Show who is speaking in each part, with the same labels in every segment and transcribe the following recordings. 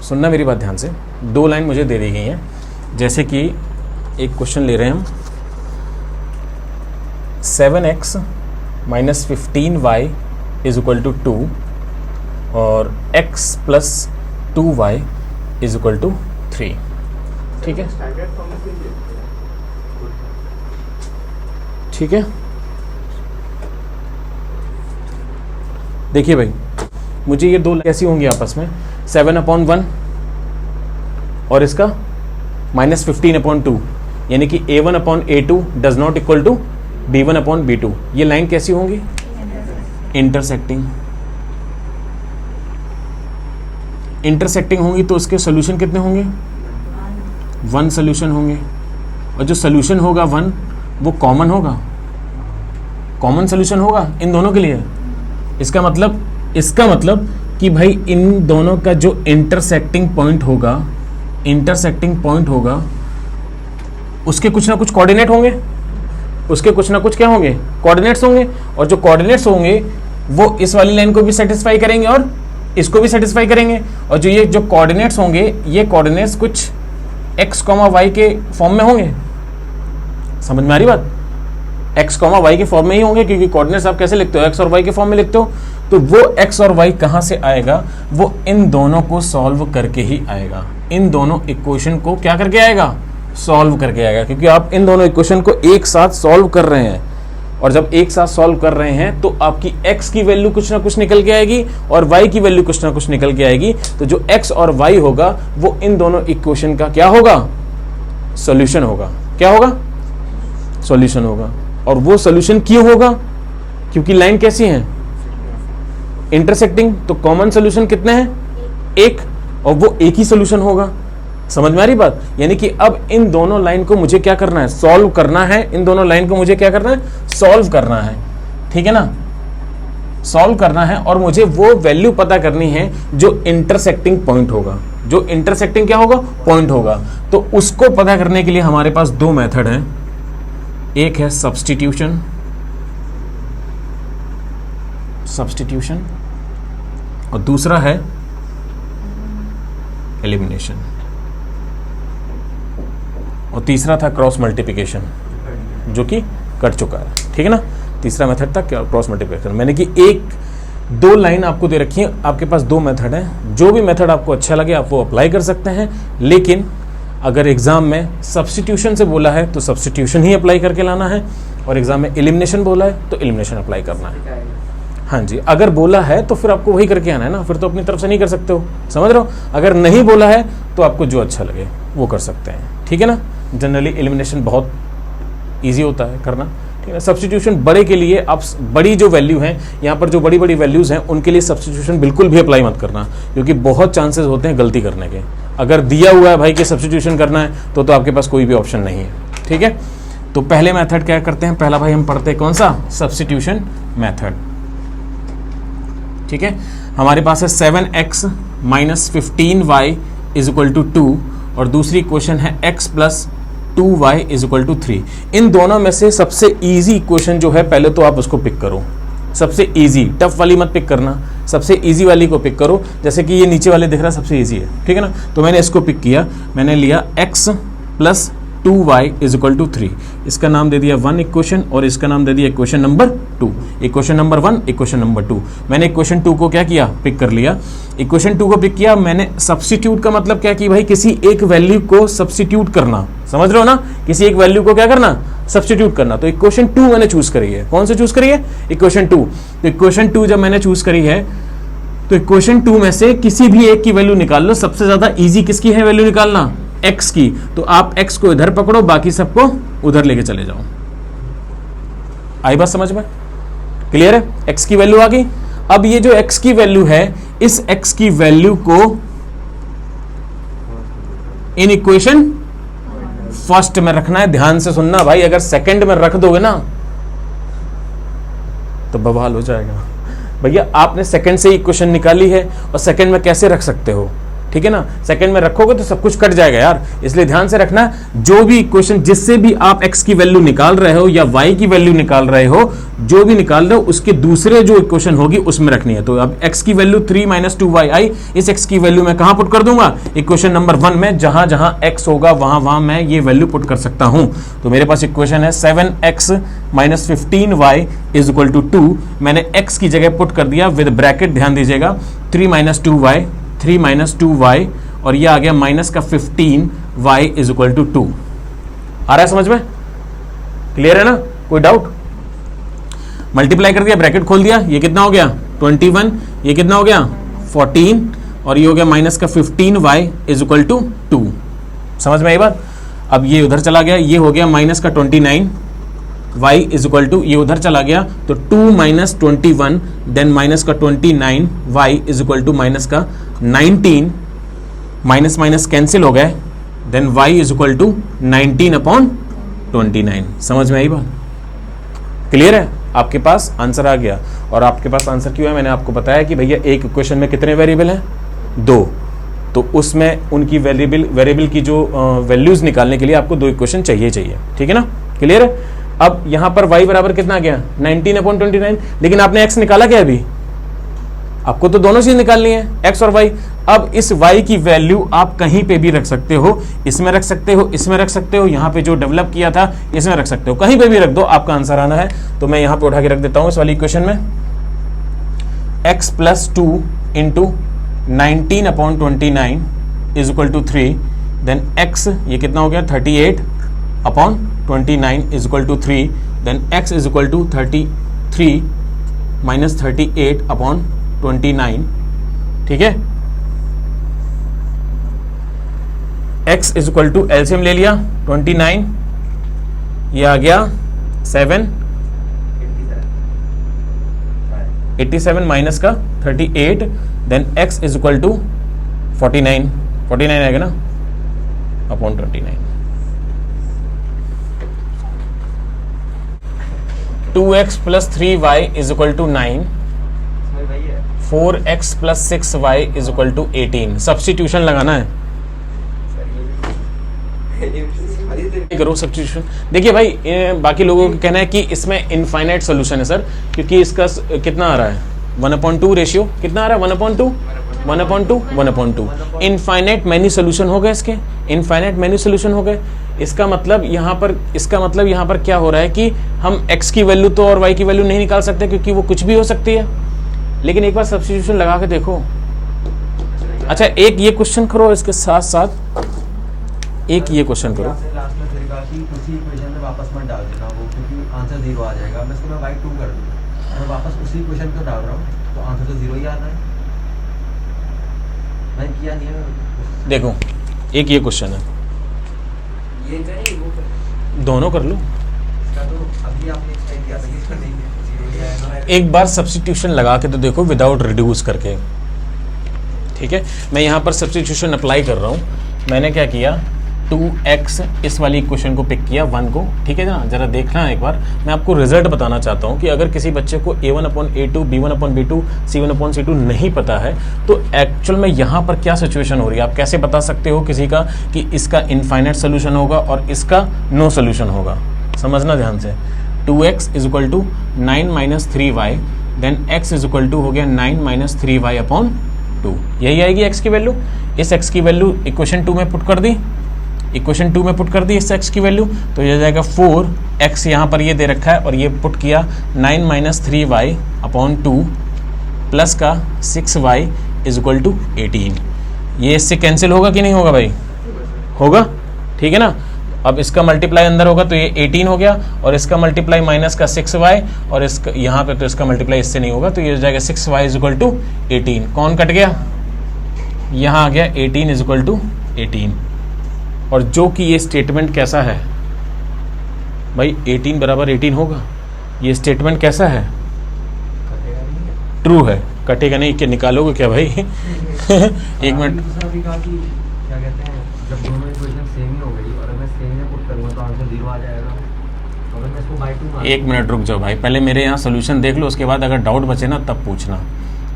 Speaker 1: सुनना मेरी बात ध्यान से, 2 लाइन मुझे दे दी गई हैं। जैसे कि एक क्वेश्चन ले रहे हैं हम, 7x minus 15y is equal to 2 और x plus 2y is equal to 3। ठीक है, ठीक है। देखिए भाई, मुझे ये 2 कैसी होंगी आपस में, 7/1 और इसका -15/2, यानी कि a1/a2 does not equal to b1/b2। ये लाइन कैसी होंगी? इंटरसेक्टिंग। इंटरसेक्टिंग होंगी तो उसके सोल्यूशन कितने होंगे? 1 सोल्यूशन होंगे, और जो सोल्यूशन होगा 1 वो कॉमन होगा, कॉमन सोल्यूशन होगा इन दोनों के लिए। इसका मतलब कि भाई इन दोनों का जो इंटरसेक्टिंग पॉइंट होगा उसके कुछ ना कुछ कोऑर्डिनेट होंगे, उसके कुछ ना कुछ क्या होंगे? कोऑर्डिनेट्स होंगे, और जो कोऑर्डिनेट्स होंगे वो इस वाली लाइन को भी सेटिस्फाई करेंगे और इसको भी सेटिस्फाई करेंगे। और जो ये जो कोऑर्डिनेट्स होंगे, ये कोऑर्डिनेट्स कुछ x, y के फॉर्म में होंगे। समझ में आ रही बात? x, y के फॉर्म में ही होंगे, क्योंकि कोऑर्डिनेट्स आप कैसे लिखते हो? x और y के फॉर्म में लिखते हो। तो वो x और y कहाँ से आएगा? वो इन दोनों को सॉल्व करके ही आएगा। इन दोनों इक्वेशन को क्या करके आएगा? सॉल्व करके आएगा, क्योंकि आप इन दोनों इक्वेशन को एक साथ सॉल्व कर रहे हैं। और जब एक साथ सॉल्व कर रहे हैं तो आपकी x की वैल्यू कुछ ना कुछ निकल के आएगी और y की वैल्यू कुछ ना कुछ निकल के आएगी। तो जो x और y होगा वो इन दोनों इक्वेशन का क्या होगा? सॉल्यूशन होगा। क्या होगा? सॉल्यूशन होगा। और वो सॉल्यूशन क्यों होगा? क्योंकि लाइन कैसी है? इंटरसेक्टिंग। तो कॉमन सॉल्यूशन कितने हैं? 1, और वो एक ही सॉल्यूशन होगा। समझ में आ रही बात? यानी कि अब इन दोनों लाइन को मुझे क्या करना है? सॉल्व करना है। इन दोनों लाइन को मुझे क्या करना है? सॉल्व करना है। ठीक है ना? सॉल्व करना है, और मुझे वो वैल्यू पता करनी है जो इंटरसेक्टिंग पॉइंट होगा। जो इंटरसेक्टिंग क्या होगा? पॉइंट होगा। तो उसको पता करने के लिए हमारे पास 2 मेथड हैं। एक है सब्स्टिट्यूशन, और दूसरा है एलिमिनेशन, और तीसरा था क्रॉस मल्टीप्लिकेशन, जो कि कट चुका है। ठीक है ना? तीसरा मेथड था क्रॉस मल्टीप्लिकेशन। मैंने कि 1-2 लाइन आपको दे रखी है, आपके पास 2 मेथड हैं। जो भी मेथड आपको अच्छा लगे आप वो अप्लाई कर सकते हैं, लेकिन अगर एग्जाम में सब्स्टिट्यूशन से बोला है तो सब्स्टिट्यूशन ही अप्लाई करके लाना है, और एग्जाम में एलिमिनेशन बोला है तो एलिमिनेशन अप्लाई करना है। हाँ जी, अगर बोला है तो फिर आपको वही करके आना है ना, फिर तो अपनी तरफ से नहीं कर सकते हो। समझ रहे हो? अगर नहीं बोला है तो आपको जो अच्छा लगे वो कर सकते हैं। ठीक है ना? जनरली एलिमिनेशन बहुत ईजी होता है करना। ठीक है? सब्स्टिट्यूशन बड़े के लिए, आप बड़ी जो वैल्यू हैं, यहाँ पर जो बड़ी बड़ी वैल्यूज़ हैं उनके लिए सब्स्टिट्यूशन बिल्कुल भी अप्लाई मत करना, क्योंकि बहुत चांसेस होते हैं गलती करने के। अगर दिया हुआ है भाई कि सब्स्टिट्यूशन करना है तो आपके पास कोई भी ऑप्शन नहीं है। ठीक है? तो पहले मेथड क्या करते हैं? पहला भाई हम पढ़ते हैं कौन सा? Substitution method. ठीक है? हमारे पास है 7x minus 15y is equal to 2, और दूसरी इक्वेशन है x plus 2y is equal to 3। इन दोनों में से सबसे इजी इक्वेशन जो है, पहले तो आप उसको पिक करो। सबसे इजी, टफ वाली मत पिक करना, सबसे इजी वाली को पिक करो। जैसे कि ये नीचे वाले दिख रहा है, सबसे इजी है। ठीक है ना? तो मैंने इसको पिक किया, मैंने लिया x plus 2y is equal to 3। इसका नाम दे दिया 1 इक्वेशन, और इसका नाम दे दिया equation number 2। Equation number 1, equation number 2। मैंने इक्वेशन 2 को क्या किया? पिक कर लिया। इक्वेशन 2 को पिक किया, मैंने सब्स्टिट्यूट का मतलब क्या कि भाई किसी एक वैल्यू को सब्स्टिट्यूट करना। समझ रहे हो ना? किसी एक वैल्यू को क्या करना? सब्स्टिट्यूट करना। तो इक्वेशन 2 मैंने चूज करी है। कौन सी चूज करी है? इक्वेशन 2। तो इक्वेशन 2 जब मैंने चूज करी है तो इक्वेशन 2 में से किसी भी एक की वैल्यू निकाल लो। सबसे ज्यादा इजी किसकी है वैल्यू निकालना? x की। तो आप x को इधर पकड़ो, बाकी सबको उधर लेके चले जाओ। आई बात समझ में? क्लियर है? x की वैल्यू आ गई। अब ये जो x की वैल्यू है, इस x की वैल्यू को इन इक्वेशन फर्स्ट में रखना है। ध्यान से सुनना भाई, अगर सेकंड में रख दोगे ना तो बवाल हो जाएगा। भैया आपने सेकंड से इक्वेशन निकाली है, और सेकंड में कैसे रख सकते हो? ठीक है ना, सेकंड में रखोगे तो सब कुछ कट जाएगा यार, इसलिए ध्यान से रखना। जो भी इक्वेशन जिससे भी आप x की वैल्यू निकाल रहे हो या y की वैल्यू निकाल रहे हो, जो भी निकाल रहे हो उसके दूसरे जो इक्वेशन होगी उसमें रखनी है। तो अब x की वैल्यू 3 - 2y आई, इस x की वैल्यू मैं कहां पुट कर दूंगा, इक्वेशन नंबर 1 में, जहां जहां x होगा वहां वहां मैं ये वैल्यू पुट कर सकता हूं। तो मेरे पास इक्वेशन है 7x - 15y = 2। मैंने x की जगह पुट कर दिया विद ब्रैकेट, ध्यान दीजिएगा, 3 - 2y, 3 - 2y, और ये आ गया माइनस का 15y = 2। आ रहा है समझ में, क्लियर है ना, कोई डाउट? मल्टीप्लाई कर दिया, ब्रैकेट खोल दिया, ये कितना हो गया 21, ये कितना हो गया 14, और ये हो गया माइनस का 15y = 2। समझ में आई बात? अब ये उधर चला गया, ये हो गया माइनस का 29, y = ये उधर चला गया तो 2 - 21, देन माइनस का 29, y = माइनस का 19, माइनस माइनस कैंसिल हो गए, देन y = 19/29। समझ में आई बात? क्लियर है? आपके पास आंसर आ गया। और आपके पास आंसर क्यों है, मैंने आपको बताया कि भैया एक इक्वेशन में कितने वेरिएबल हैं, 2, तो उसमें उनकी वेरिएबल की जो वैल्यूज निकालने के लिए आपको 2 इक्वेशन चाहिए, ठीक है ना, क्लियर है? अब यहां पर y बराबर कितना आ गया 19/29, लेकिन आपने x निकाला क्या अभी? आपको तो दोनों चीज निकालनी है, x और y। अब इस y की वैल्यू आप कहीं पे भी रख सकते हो, इसमें रख सकते हो, इसमें रख सकते हो, यहां पे जो डेवलप किया था इसमें रख सकते हो, कहीं पे भी रख दो, आपका आंसर आना है। तो मैं यहां पे उठा के रख देता हूं इस वाली इक्वेशन में, x + 2 × 19/29 = 3, देन x ये कितना हो गया 38/29 = 3, देन x = 33 - 38/29, ठीक है। x = एलसीएम ले लिया 29, ये आ गया 7, 87 माइनस का 38, देन x = 49 आएगा ना /29। 2x + 3y = 9, 4x + 6y = 18। Substitution लगाना है, करो सब्स्टिट्यूशन। देखिए भाई, बाकी लोगों का कहना है कि इसमें इनफाइनाइट सोल्यूशन है सर, क्योंकि इसका कितना आ रहा है 1/2 रेशियो, कितना आ रहा है 1/2, 1/2। इनफाइनाइट मैनी सोल्यूशन हो गए इसके, इनफाइनाइट मैनी सोल्यूशन हो गए। इसका मतलब यहाँ पर क्या हो रहा है कि हम x की वैल्यू तो और y की वैल्यू नहीं निकाल सकते, क्योंकि वो कुछ भी हो सकती है। लेकिन एक बार सब्स्टिट्यूशन लगा के देखो। अच्छा, एक ये क्वेश्चन करो, इसके साथ साथ एक ये क्वेश्चन करो,
Speaker 2: उसी इक्वेशन में वापस मत डाल देना वो, क्योंकि आंसर 0 आ जाएगा। मैं इसको y2 कर दूँ, मैं वापस उसी इक्वेशन को डाल रहा हूँ तो आंसर तो 0 ही आता है। मैं किया नहीं है।
Speaker 1: देखो एक ये क्वेश्चन है,
Speaker 2: ये करें वो करें,
Speaker 1: दोनों कर लो।
Speaker 2: इसका तो अभी आपने एक्सप्लेन किया था कि इसका नहीं है, 0 ही आएगा।
Speaker 1: एक बार सब्स्टिट्यूशन लगा के तो देखो विदाउट रिड्यूस करके, ठीक है। मैं यहाँ पर सब्स्टिट्यूशन अप्लाई कर रहा हूँ। मैंने क्या किया, 2x इस वाली इक्वेशन को पिक किया 1 को, ठीक है ना। जरा देखना एक बार, मैं आपको रिजल्ट बताना चाहता हूँ कि अगर किसी बच्चे को a1/a2, b1/b2, c1/c2 नहीं पता है तो एक्चुअल में यहाँ पर क्या सिचुएशन हो रही है, आप कैसे बता सकते हो किसी का कि इसका इनफाइनाइट सोल्यूशन होगा और इसका नो सोल्यूशन होगा। समझना ध्यान से, 2x = 9 - 3y, देन x = हो गया 9 - 3y/2। यही आएगी x की वैल्यू। इस x की वैल्यू इक्वेशन 2 में पुट कर दी, इक्वेशन 2 में पुट कर दी इस x की वैल्यू, तो ये जाएगा 4x, यहाँ पर ये दे रखा है, और ये पुट किया 9 - 3y/2 प्लस का 6y = 18। ये इससे कैंसिल होगा कि नहीं होगा भाई? होगा, ठीक है ना। अब इसका मल्टीप्लाई अंदर होगा तो ये 18 हो गया, और इसका मल्टीप्लाई माइनस का 6y, और इसका यहाँ पे तो इसका मल्टीप्लाई इससे नहीं होगा, तो ये हो जाएगा 6y = 18। कौन कट गया? यहाँ आ गया 18 = 18। और जो कि ये स्टेटमेंट कैसा है भाई, 18 = 18 होगा। ये स्टेटमेंट कैसा है? ट्रू है। कटेगा नहीं, क्या निकालोगे क्या भाई? एक मिनट,
Speaker 2: क्या कहते हैं, जब दोनों इक्वेशन सेम ही हो गई और मैं सेम में पुट करूंगा तो आंसर 0 आ जाएगा। अगर मैं इसको y2
Speaker 1: एक मिनट रुक जाओ भाई, पहले मेरे यहाँ सोल्यूशन देख लो, उसके बाद अगर डाउट बचे ना तब पूछना।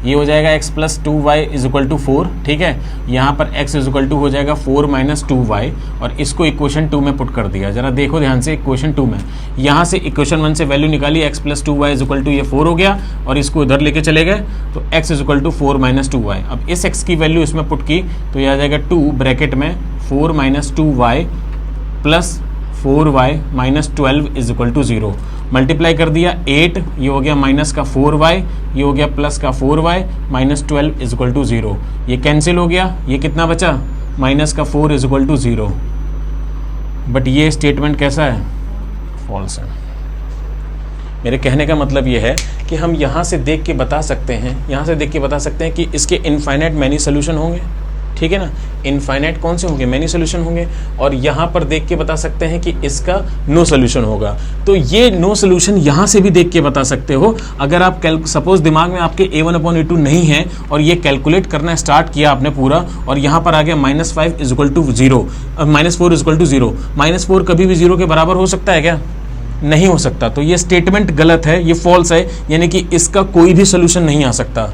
Speaker 1: ये हो जाएगा x plus 2y is equal to 4, ठीक है। यहाँ पर x इज इक्वल टू हो जाएगा 4 माइनस 2y, और इसको इक्वेशन 2 में पुट कर दिया। जरा देखो ध्यान से इक्वेशन 2 में, यहाँ से इक्वेशन 1 से वैल्यू निकाली, x plus 2y is equal to ये 4 हो गया, और इसको इधर लेके चले गए तो x is equal to 4 minus 2y। अब इस x की वैल्यू इसमें पुट की तो ये आ जाएगा 2 ब्रैकेट में 4 minus 2y plus 4y minus 12 is equal to 0। Multiply कर दिया 8, ये हो गया माइनस का 4y, ये हो गया प्लस का 4y minus 12 is equal to 0। ये कैंसिल हो गया, ये कितना बचा, माइनस का 4 इज इक्वल टू 0। बट ये स्टेटमेंट कैसा है, फॉल्स है। मेरे कहने का मतलब ये है कि हम यहाँ से देख के बता सकते हैं, यहाँ से देख के बता सकते हैं कि इसके इनफाइनाइट मैनी सोल्यूशन होंगे, ठीक है ना। इनफाइनाइट कौन से होंगे, मैनी सोल्यूशन होंगे। और यहाँ पर देख के बता सकते हैं कि इसका नो सोल्यूशन होगा। तो ये नो सोल्यूशन यहाँ से भी देख के बता सकते हो। अगर आप सपोज दिमाग में आपके a1/a2 नहीं है और ये कैलकुलेट करना स्टार्ट किया आपने पूरा, और यहाँ पर आ गया -5 is equal to 0, -4 is equal to 0। -4 कभी भी 0 के बराबर हो सकता है क्या, नहीं हो सकता। तो ये स्टेटमेंट गलत है, ये फॉल्स है, यानी कि इसका कोई भी सोल्यूशन नहीं आ सकता।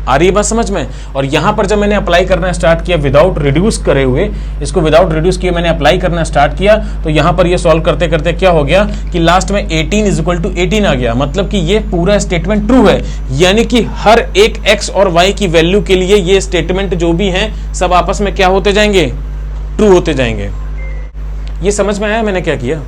Speaker 1: आ रही है बात समझ में। और यहाँ पर जब मैंने अप्लाई करना स्टार्ट किया विदाउट रिड्यूस करे हुए, इसको विदाउट रिड्यूस किए मैंने अप्लाई करना स्टार्ट किया, तो यहाँ पर ये सॉल्व करते करते क्या हो गया कि लास्ट में 18 इज इक्वल टू 18 आ गया। मतलब कि ये पूरा स्टेटमेंट ट्रू है, यानी कि हर एक x और y की वैल्यू के लिए ये स्टेटमेंट जो भी हैं सब आपस में क्या होते जाएंगे, ट्रू होते जाएंगे। ये समझ में आया मैंने क्या किया,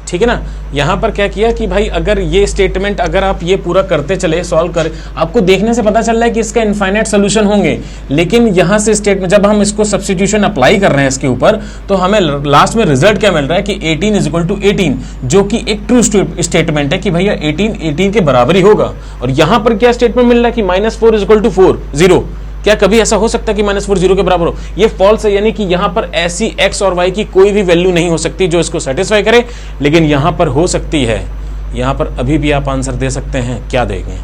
Speaker 1: ठीक है ना। यहाँ पर क्या किया कि भाई अगर ये स्टेटमेंट अगर आप ये पूरा करते चले, सॉल्व कर, आपको देखने से पता चल रहा है कि इसका इनफाइनाइट सोल्यूशन होंगे, लेकिन यहाँ से स्टेटमेंट जब हम इसको सब्स्टिट्यूशन अप्लाई कर रहे हैं इसके ऊपर, तो हमें लास्ट में रिजल्ट क्या मिल रहा है कि 18 इज इक्वल टू 18, जो कि एक ट्रू स्टेटमेंट है कि भैया 18 के बराबर ही होगा। और यहाँ पर क्या स्टेटमेंट मिल रहा है कि -4 इज इक्वल टू 4 0। क्या कभी ऐसा हो सकता है कि -4 0 के बराबर हो, ये फॉल्स है। यानी कि यहाँ पर ऐसी x और y की कोई भी वैल्यू नहीं हो सकती जो इसको सेटिस्फाई करे, लेकिन यहाँ पर हो सकती है। यहाँ पर अभी भी आप आंसर दे सकते हैं, क्या देंगे,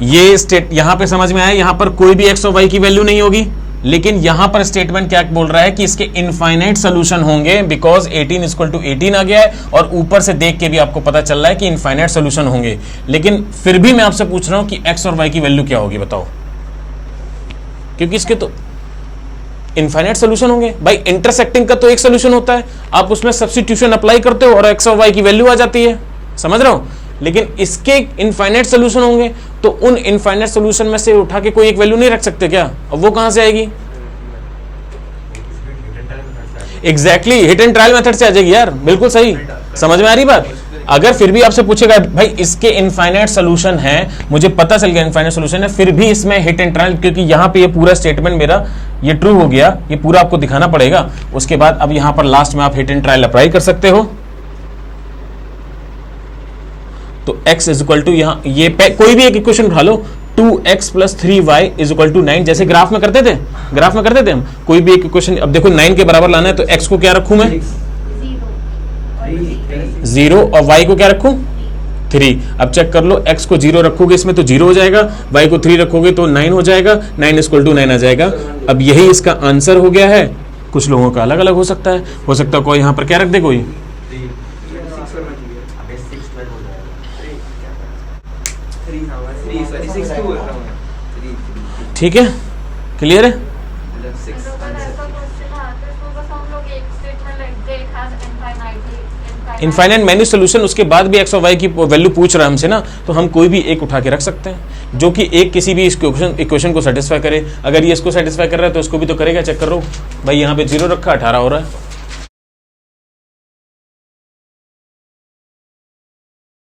Speaker 1: ये स्टेट यहाँ पे समझ में आया। यहाँ पर कोई भी x और y की वैल्यू नहीं होगी, लेकिन यहां पर स्टेटमेंट क्या बोल रहा है कि इसके इनफाइनाइट सोल्यूशन होंगे, बिकॉज 18 इक्वल टू 18 आ गया है, और ऊपर से देख के भी आपको पता चल रहा है कि इनफाइनाइट सोल्यूशन होंगे। लेकिन फिर भी मैं आपसे पूछ रहा हूं कि x और y की वैल्यू क्या होगी, बताओ, क्योंकि इसके तो इनफाइनाइट सोल्यूशन होंगे। भाई इंटरसेक्टिंग का तो एक सोल्यूशन होता है, आप उसमें सब्स्टिट्यूशन अप्लाई करते हो और x और y की वैल्यू आ जाती है, समझ रहे हो। लेकिन इसके इनफाइनाइट सोल्यूशन होंगे, तो उन इनफाइनाइट सोल्यूशन में से उठा के कोई एक वैल्यू नहीं रख सकते क्या, अब वो कहां से आएगी, exactly hit and trial method से आ जाएगी यार, बिल्कुल सही, समझ में आ रही बात। अगर फिर भी आपसे पूछेगा भाई इसके इनफाइनाइट सोल्यूशन है, मुझे पता चल गया इनफाइनाइट सोल्यूशन है, फिर भी इसमें हिट एंड ट्रायल, क्योंकि यहाँ पे ये पूरा स्टेटमेंट मेरा ये ट्रू हो गया, ये पूरा आपको दिखाना पड़ेगा। उसके बाद अब यहाँ पर लास्ट में आप हिट एंड ट्रायल अप्लाई कर सकते हो। तो x इज इक्वल टू यहाँ ये कोई भी एक इक्वेशन उठा लो, 2x plus 3y is equal to 9, जैसे ग्राफ में करते थे, हम कोई भी एक इक्वेशन। अब देखो 9 के बराबर लाना है तो x को क्या रखूं मैं, 0, और y को क्या रखूं, 3। अब चेक कर लो, x को 0 रखोगे इसमें तो 0 हो जाएगा, y को 3 रखोगे तो 9 हो जाएगा, 9 इक्वल टू 9 आ जाएगा। अब यही इसका आंसर हो गया है। कुछ लोगों का अलग अलग हो सकता है कोई यहाँ पर क्या रख दे, कोई ठीक है, क्लियर है। इनफाइनाइट मैनी सोल्यूशन, उसके बाद भी x और y की वैल्यू पूछ रहा है हमसे ना, तो हम कोई भी एक उठा के रख सकते हैं जो कि एक किसी भी इक्वेशन को सेटिस्फाई करे। अगर ये इसको सेटिस्फाई कर रहा है तो इसको भी तो करेगा, चेक कर रहा हूँ भाई, यहाँ पे 0 रखा 18 हो रहा है।